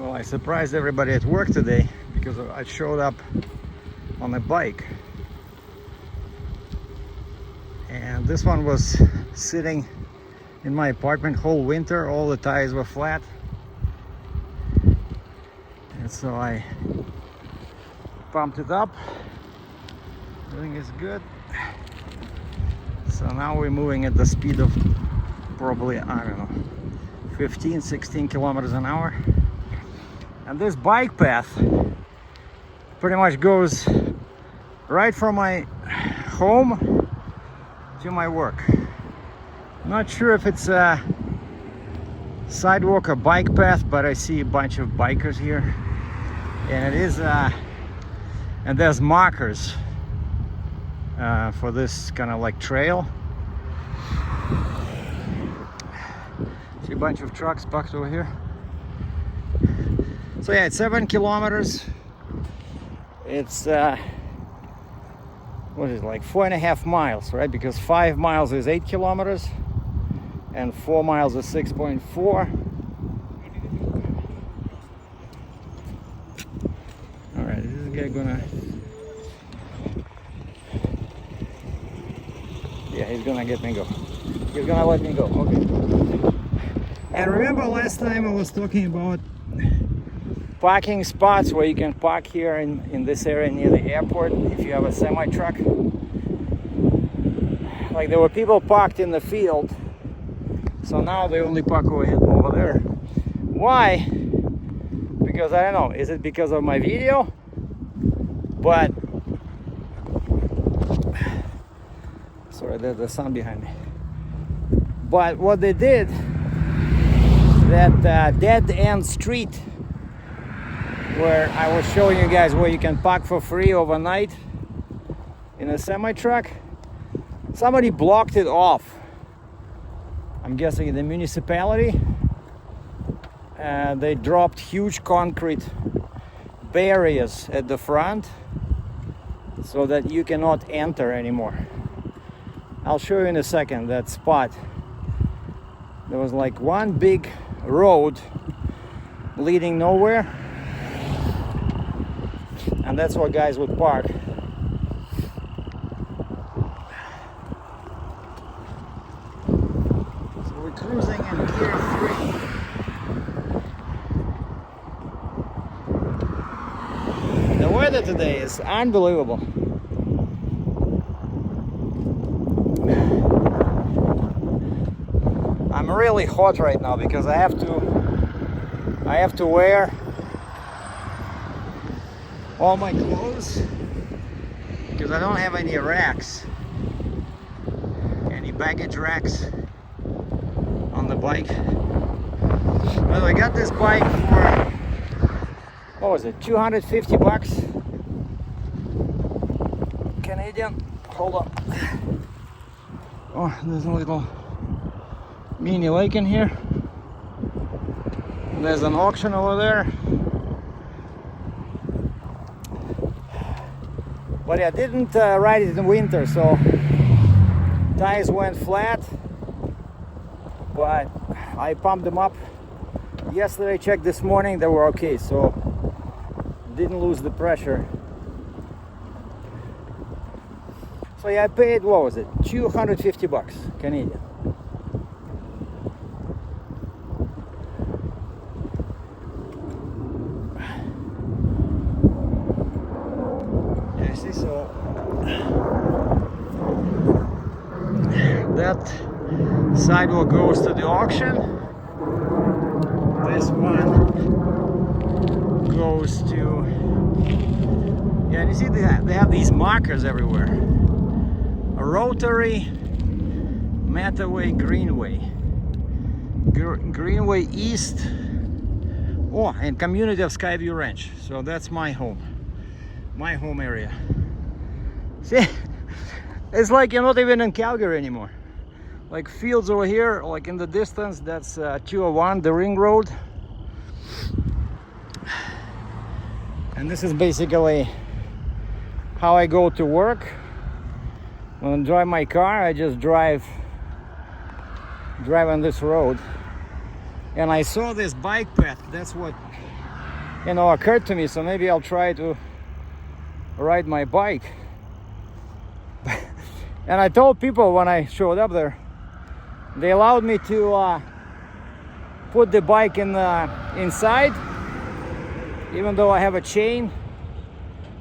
Well, I surprised everybody at work today because I showed up on a bike. And this one was sitting in my apartment whole winter. All the tires were flat. And so I pumped it up. Everything is good. So now we're moving at the speed of probably, I don't know, 15, 16 kilometers an hour. And this bike path pretty much goes right from my home to my work. Not sure if it's a sidewalk or bike path, but I see a bunch of bikers here. And it is, and there's markers for this kind of like trail. See a bunch of trucks parked over here. So yeah, it's 7 kilometers. It's what is it, like 4.5 miles, right? Because 5 miles is 8 kilometers and 4 miles is 6.4. All right, is this guy gonna? Yeah, he's gonna get me go. He's gonna let me go. Okay. And remember last time I was talking about parking spots where you can park here in this area near the airport if you have a semi-truck. Like there were people parked in the field, so now they only park over there. Why? Because I don't know, is it because of my video? But sorry, there's the sun behind me. But what they did, that dead end street where I was showing you guys where you can park for free overnight in a semi-truck, somebody blocked it off. I'm guessing the municipality. They dropped huge concrete barriers at the front so that you cannot enter anymore. I'll show you in a second that spot. There was like one big road leading nowhere, and that's where guys would park. So we're cruising in gear 3. The weather today is unbelievable. I'm really hot right now because I have to wear all my clothes because I don't have any racks, any baggage racks on the bike. Well, I got this bike for, what was it, 250 bucks Canadian. Hold on. Oh, there's a little mini lake in here. There's an auction over there. But I didn't ride it in winter, so tires went flat. But I pumped them up yesterday, checked this morning, they were okay, so didn't lose the pressure. So yeah, I paid, what was it, 250 bucks Canadian. So that sidewalk goes to the auction. This one goes to, yeah, and you see they have these markers everywhere. A Rotary, Mataway, Greenway, Greenway East, oh, and Community of Skyview Ranch. So that's my home area. See, it's like you're not even in Calgary anymore. Like fields over here, like in the distance, that's 201, the ring road. And this is basically how I go to work. When I drive my car, I just drive on this road. And I saw this bike path, that's what you know, occurred to me, so maybe I'll try to ride my bike. And I told people when I showed up there, they allowed me to put the bike in inside, even though I have a chain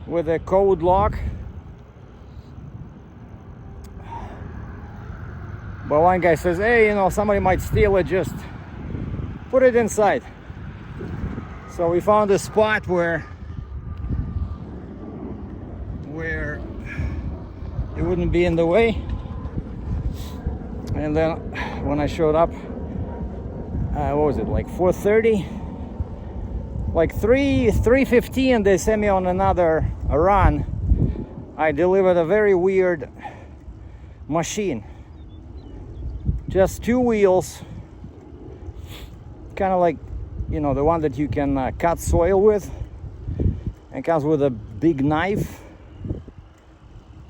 with a code lock. But one guy says, hey, you know, somebody might steal it, just put it inside. So we found a spot where it wouldn't be in the way. And then when I showed up, what was it, like 4:30? Like 3:15, they sent me on another run. I delivered a very weird machine. Just 2 wheels, kind of like, you know, the one that you can cut soil with, and comes with a big knife,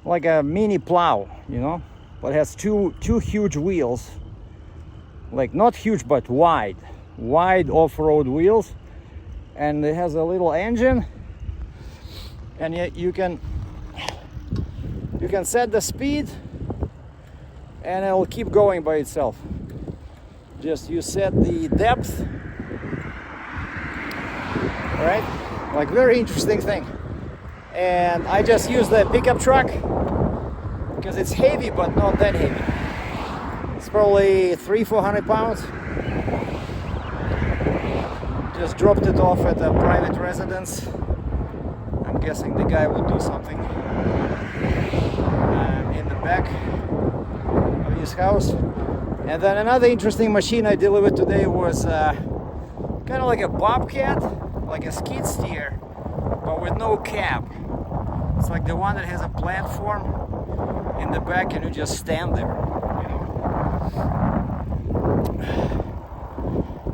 like a mini plow, you know, but has two huge wheels, like not huge but wide off-road wheels, and it has a little engine, and you can set the speed and it'll keep going by itself. Just you set the depth, right? Like, very interesting thing. And I just use the pickup truck because it's heavy but not that heavy. It's probably 300-400 pounds. Just dropped it off at a private residence. I'm guessing the guy will do something in the back of his house. And then another interesting machine I delivered today was kind of like a bobcat, like a skid steer, but with no cab. It's like the one that has a platform in the back and you just stand there, you know.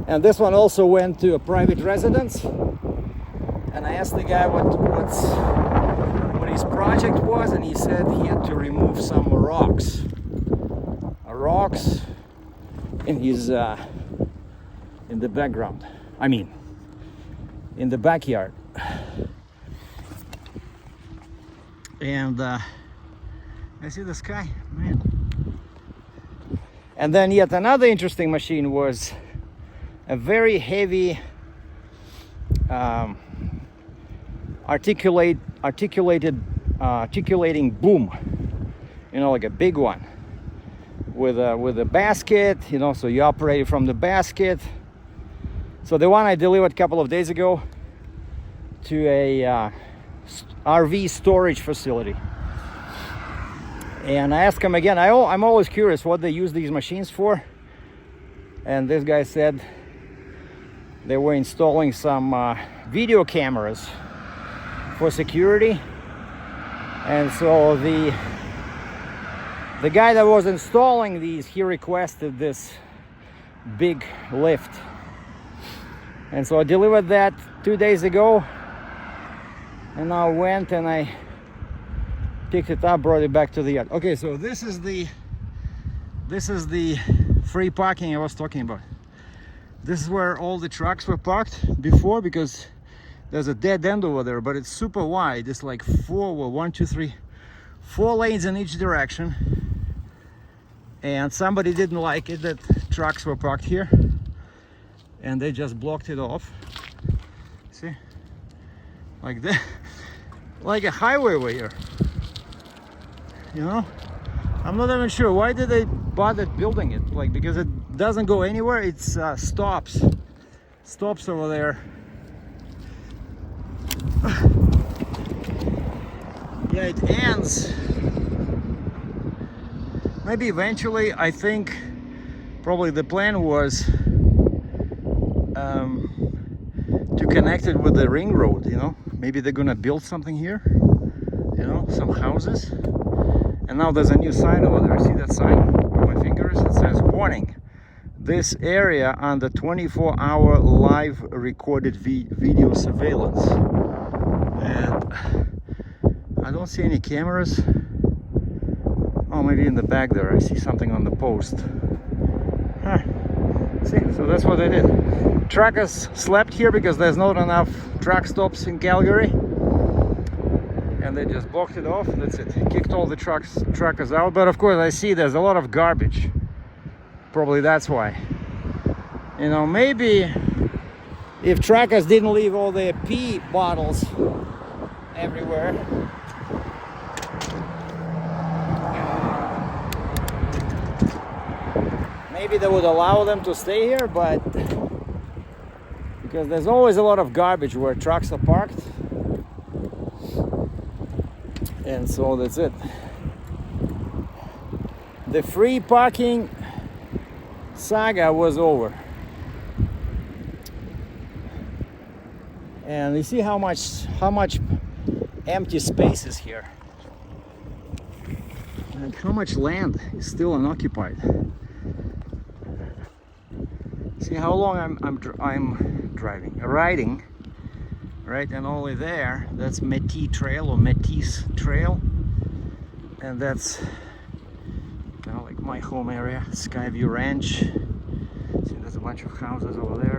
And this one also went to a private residence, and I asked the guy what his project was, and he said he had to remove some rocks in his in the background. I mean, in the backyard. And I see the sky, man. And then yet another interesting machine was a very heavy articulating boom, you know, like a big one with a basket, you know, so you operate it from the basket. So the one I delivered a couple of days ago to a RV storage facility, and I asked him again, I'm always curious what they use these machines for, and this guy said they were installing some video cameras for security. And so the guy that was installing these, he requested this big lift, and so I delivered that 2 days ago, and I went and I picked it up, brought it back to the yard. Okay, so this is the free parking I was talking about. This is where all the trucks were parked before, because there's a dead end over there, but it's super wide. It's like 4 lanes in each direction, and somebody didn't like it that trucks were parked here, and they just blocked it off. See, like that, like a highway over here, you know. I'm not even sure why did they bother building it, like, because it doesn't go anywhere. It's stops over there. Yeah, it ends. Maybe eventually, I think probably the plan was to connect it with the ring road, you know. Maybe they're gonna build something here, you know, some houses. And now there's a new sign over there. See that sign where my finger is? It says, warning, this area under 24-hour live recorded video surveillance. And I don't see any cameras. Oh, maybe in the back there I see something on the post. Huh. See, so that's what they did. truckers slept here because there's not enough truck stops in Calgary, and they just blocked it off. That's it. Kicked all the truckers out. But of course I see there's a lot of garbage. Probably that's why. You know, maybe if truckers didn't leave all their pee bottles everywhere, maybe they would allow them to stay here, but because there's always a lot of garbage where trucks are parked, and so that's it. The free parking saga was over. And you see how much empty space is here. Like how much land is still unoccupied. See how long I'm riding, right? And only there, that's Métis Trail or Métis Trail, and that's kind of like my home area, Skyview Ranch. See, there's a bunch of houses over there.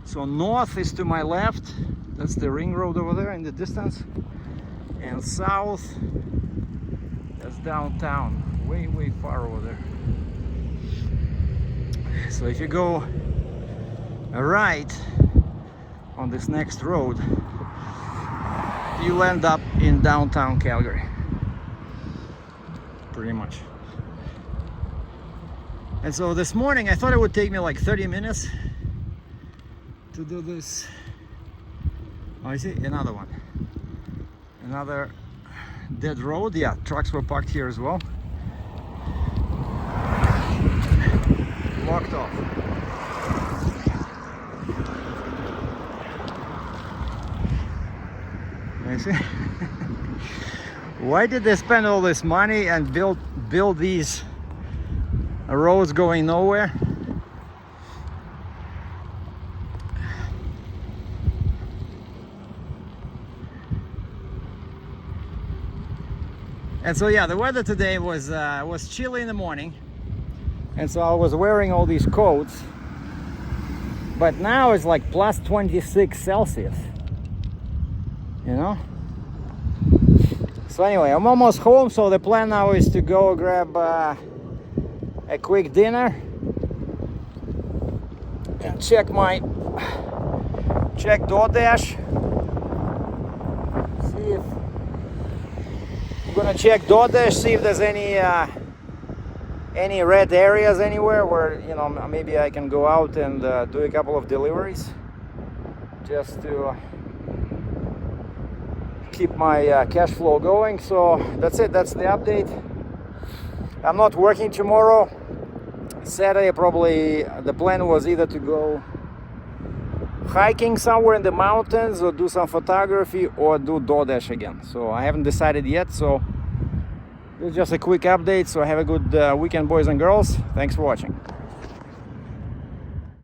So north is to my left, that's the ring road over there in the distance, and south, that's downtown, way far over there. So if you go right on this next road, you'll end up in downtown Calgary, pretty much. And so this morning I thought it would take me like 30 minutes to do this. Oh, I see another one, another dead road. Yeah, trucks were parked here as well, blocked off. You see? Why did they spend all this money and build these roads going nowhere? And so yeah, the weather today was chilly in the morning, and so I was wearing all these coats, but now it's like plus 26 Celsius, you know. So anyway, I'm almost home, so the plan now is to go grab a quick dinner and check DoorDash. See if I'm gonna check DoorDash, see if there's any red areas anywhere where, you know, maybe I can go out and do a couple of deliveries just to keep my cash flow going. So that's it, that's the update. I'm not working tomorrow. Saturday probably the plan was either to go hiking somewhere in the mountains or do some photography or do DoorDash again. So I haven't decided yet, so this is just a quick update. So have a good weekend, boys and girls. Thanks for watching.